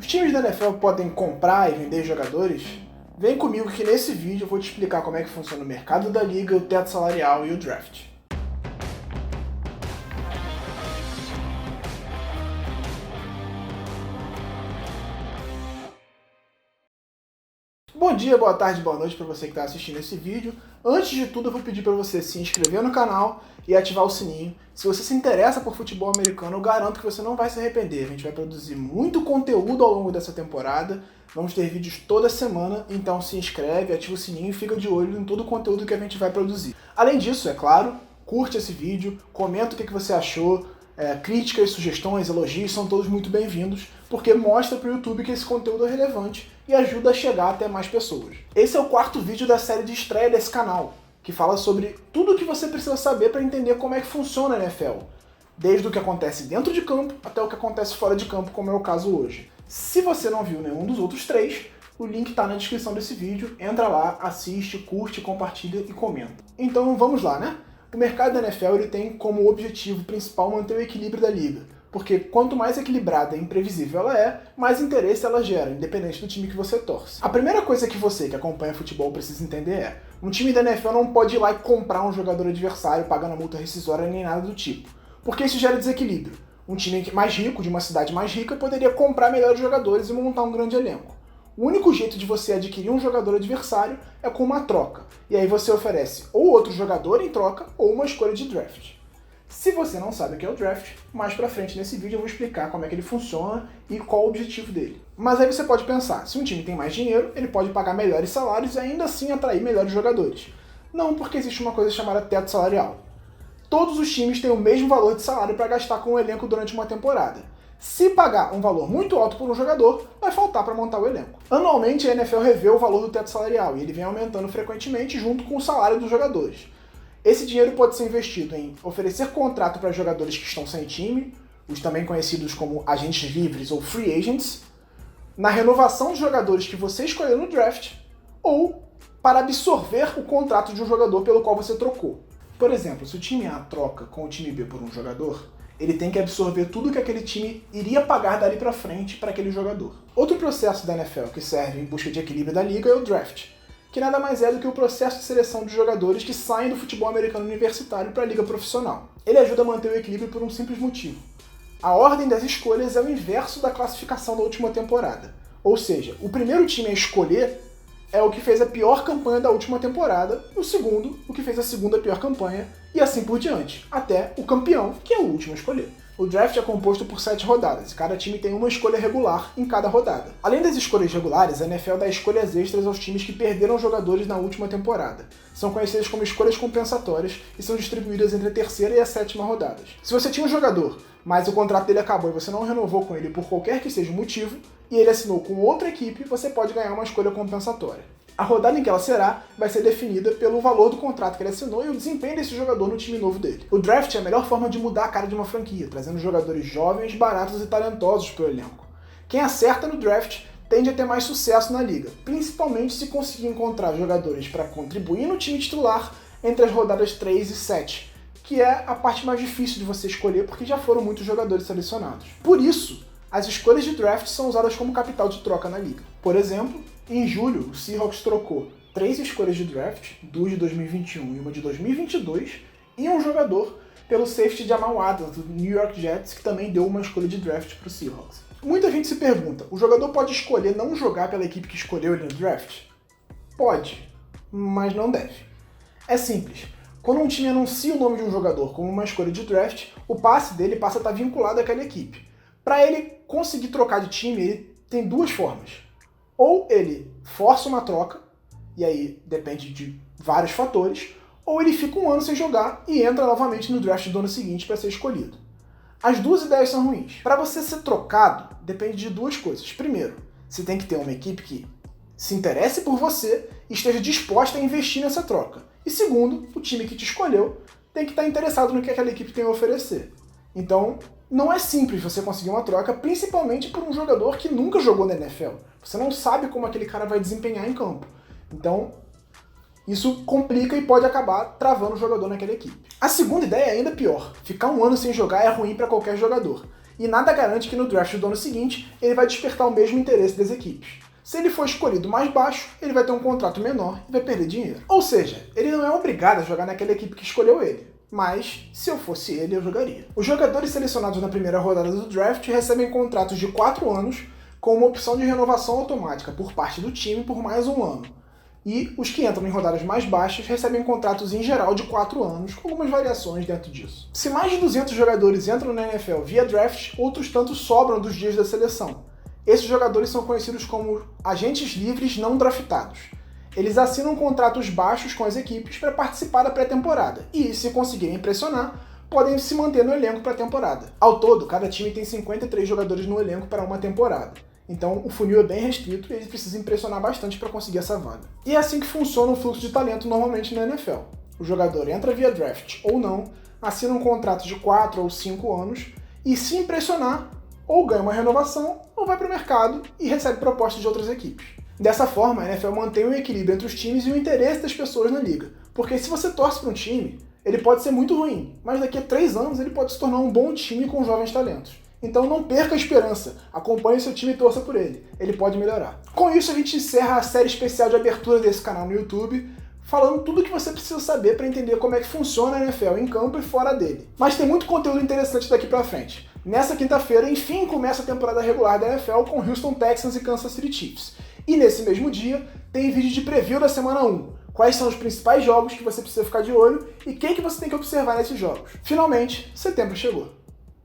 Os times da NFL podem comprar e vender jogadores? Vem comigo que nesse vídeo eu vou te explicar como é que funciona o mercado da liga, o teto salarial e o draft. Bom dia, boa tarde, boa noite para você que está assistindo esse vídeo. Antes de tudo, eu vou pedir para você se inscrever no canal e ativar o sininho. Se você se interessa por futebol americano, eu garanto que você não vai se arrepender. A gente vai produzir muito conteúdo ao longo dessa temporada. Vamos ter vídeos toda semana, então se inscreve, ativa o sininho e fica de olho em todo o conteúdo que a gente vai produzir. Além disso, é claro, curte esse vídeo, comenta o que você achou. Críticas, sugestões, elogios são todos muito bem-vindos, porque mostra para o YouTube que esse conteúdo é relevante e ajuda a chegar até mais pessoas. Esse é o quarto vídeo da série de estreia desse canal, que fala sobre tudo o que você precisa saber para entender como é que funciona a NFL, desde o que acontece dentro de campo até o que acontece fora de campo, como é o caso hoje. Se você não viu nenhum dos outros três, o link está na descrição desse vídeo, entra lá, assiste, curte, compartilha e comenta. Então vamos lá, né? O mercado da NFL ele tem como objetivo principal manter o equilíbrio da liga, porque quanto mais equilibrada e imprevisível ela é, mais interesse ela gera, independente do time que você torce. A primeira coisa que você que acompanha futebol precisa entender é: um time da NFL não pode ir lá e comprar um jogador adversário pagando a multa rescisória nem nada do tipo, porque isso gera desequilíbrio. Um time mais rico, de uma cidade mais rica, poderia comprar melhores jogadores e montar um grande elenco. O único jeito de você adquirir um jogador adversário é com uma troca, e aí você oferece ou outro jogador em troca ou uma escolha de draft. Se você não sabe o que é o draft, mais pra frente nesse vídeo eu vou explicar como é que ele funciona e qual o objetivo dele. Mas aí você pode pensar, se um time tem mais dinheiro, ele pode pagar melhores salários e ainda assim atrair melhores jogadores. Não, porque existe uma coisa chamada teto salarial. Todos os times têm o mesmo valor de salário para gastar com o elenco durante uma temporada. Se pagar um valor muito alto por um jogador, vai faltar para montar o elenco. Anualmente, a NFL revê o valor do teto salarial e ele vem aumentando frequentemente junto com o salário dos jogadores. Esse dinheiro pode ser investido em oferecer contrato para jogadores que estão sem time, os também conhecidos como agentes livres ou free agents, na renovação de jogadores que você escolheu no draft, ou para absorver o contrato de um jogador pelo qual você trocou. Por exemplo, se o time A troca com o time B por um jogador, ele tem que absorver tudo que aquele time iria pagar dali pra frente para aquele jogador. Outro processo da NFL que serve em busca de equilíbrio da liga é o draft, que nada mais é do que o processo de seleção de jogadores que saem do futebol americano universitário para a liga profissional. Ele ajuda a manter o equilíbrio por um simples motivo. A ordem das escolhas é o inverso da classificação da última temporada. Ou seja, o primeiro time a escolher é o que fez a pior campanha da última temporada, e o segundo, o que fez a segunda pior campanha, e assim por diante, até o campeão, que é o último a escolher. O draft é composto por 7 rodadas, e cada time tem uma escolha regular em cada rodada. Além das escolhas regulares, a NFL dá escolhas extras aos times que perderam jogadores na última temporada. São conhecidas como escolhas compensatórias e são distribuídas entre a terceira e a sétima rodadas. Se você tinha um jogador, mas o contrato dele acabou e você não renovou com ele por qualquer que seja o motivo, e ele assinou com outra equipe, você pode ganhar uma escolha compensatória. A rodada em que ela será vai ser definida pelo valor do contrato que ele assinou e o desempenho desse jogador no time novo dele. O draft é a melhor forma de mudar a cara de uma franquia, trazendo jogadores jovens, baratos e talentosos para o elenco. Quem acerta no draft tende a ter mais sucesso na liga, principalmente se conseguir encontrar jogadores para contribuir no time titular entre as rodadas 3 e 7, que é a parte mais difícil de você escolher porque já foram muitos jogadores selecionados. Por isso, as escolhas de draft são usadas como capital de troca na liga. Por exemplo, em julho, o Seahawks trocou 3 escolhas de draft, 2 de 2021 e uma de 2022, e um jogador pelo safety Jamal Adams, do New York Jets, que também deu uma escolha de draft para o Seahawks. Muita gente se pergunta, o jogador pode escolher não jogar pela equipe que escolheu ele no draft? Pode, mas não deve. É simples. Quando um time anuncia o nome de um jogador como uma escolha de draft, o passe dele passa a estar vinculado àquela equipe. Para ele conseguir trocar de time, ele tem duas formas. Ou ele força uma troca, e aí depende de vários fatores, ou ele fica um ano sem jogar e entra novamente no draft do ano seguinte para ser escolhido. As duas ideias são ruins. Para você ser trocado, depende de duas coisas. Primeiro, você tem que ter uma equipe que se interesse por você e esteja disposta a investir nessa troca. E segundo, o time que te escolheu tem que estar interessado no que aquela equipe tem a oferecer. Então, não é simples você conseguir uma troca, principalmente por um jogador que nunca jogou na NFL. Você não sabe como aquele cara vai desempenhar em campo. Então, isso complica e pode acabar travando o jogador naquela equipe. A segunda ideia é ainda pior. Ficar um ano sem jogar é ruim para qualquer jogador. e nada garante que no draft do ano seguinte ele vai despertar o mesmo interesse das equipes. Se ele for escolhido mais baixo, ele vai ter um contrato menor e vai perder dinheiro. Ou seja, ele não é obrigado a jogar naquela equipe que escolheu ele. Mas, se eu fosse ele, eu jogaria. Os jogadores selecionados na primeira rodada do draft recebem contratos de 4 anos com uma opção de renovação automática por parte do time por mais um ano. E os que entram em rodadas mais baixas recebem contratos em geral de 4 anos, com algumas variações dentro disso. Se mais de 200 jogadores entram na NFL via draft, outros tantos sobram dos dias da seleção. Esses jogadores são conhecidos como agentes livres não draftados. Eles assinam contratos baixos com as equipes para participar da pré-temporada e, se conseguirem impressionar, podem se manter no elenco para a temporada. Ao todo, cada time tem 53 jogadores no elenco para uma temporada. Então o funil é bem restrito e eles precisam impressionar bastante para conseguir essa vaga. E é assim que funciona o fluxo de talento normalmente na NFL. O jogador entra via draft ou não, assina um contrato de 4 ou 5 anos e, se impressionar, ou ganha uma renovação ou vai para o mercado e recebe propostas de outras equipes. Dessa forma, a NFL mantém um equilíbrio entre os times e o interesse das pessoas na liga. Porque se você torce para um time, ele pode ser muito ruim, mas daqui a 3 anos ele pode se tornar um bom time com jovens talentos. Então não perca a esperança, acompanhe seu time e torça por ele, ele pode melhorar. Com isso a gente encerra a série especial de abertura desse canal no YouTube, falando tudo o que você precisa saber para entender como é que funciona a NFL em campo e fora dele. Mas tem muito conteúdo interessante daqui pra frente. Nessa quinta-feira, enfim, começa a temporada regular da NFL com Houston Texans e Kansas City Chiefs. E nesse mesmo dia, tem vídeo de preview da semana 1. Quais são os principais jogos que você precisa ficar de olho e quem que você tem que observar nesses jogos. Finalmente, setembro chegou.